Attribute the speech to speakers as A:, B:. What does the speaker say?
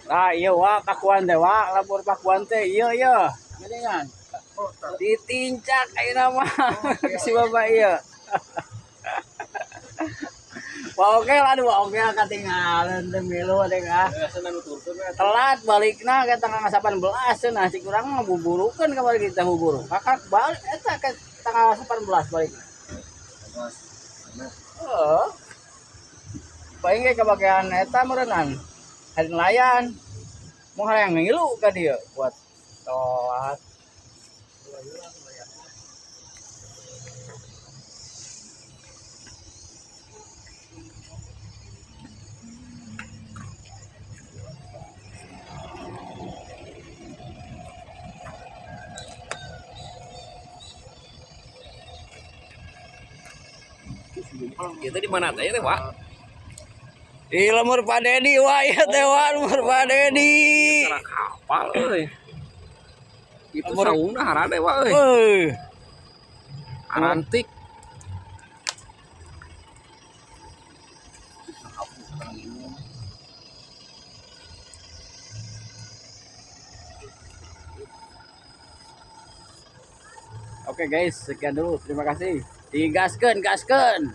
A: Nah, iya wa pakuan teh wa, labur pakuan teh iya. Geningan. Ditincak ayeuna mah si Bapak ieu. Wah oke lah aduh oke katinggalan teh milu adeng ah. Telat balikna ke tanggal 18 cenah cik urang mah buburukeun kamari kita buburu. Kakak balik eta ke tanggal 18 balik. Heeh. Paling ge kebagian eta meureunnan. Hari nelayan. Mau hayang ngilu ka dieu buat toat.
B: Itu di mana teh Pak?
A: Di lemur Pak Dedi wah ya teh wah lemur Pak Dedi.
B: Cara kapal euy. Itu saungna harade wa euy. Arantik.
A: Oke guys, sekian dulu. Terima kasih. Digaskeun, gaskeun.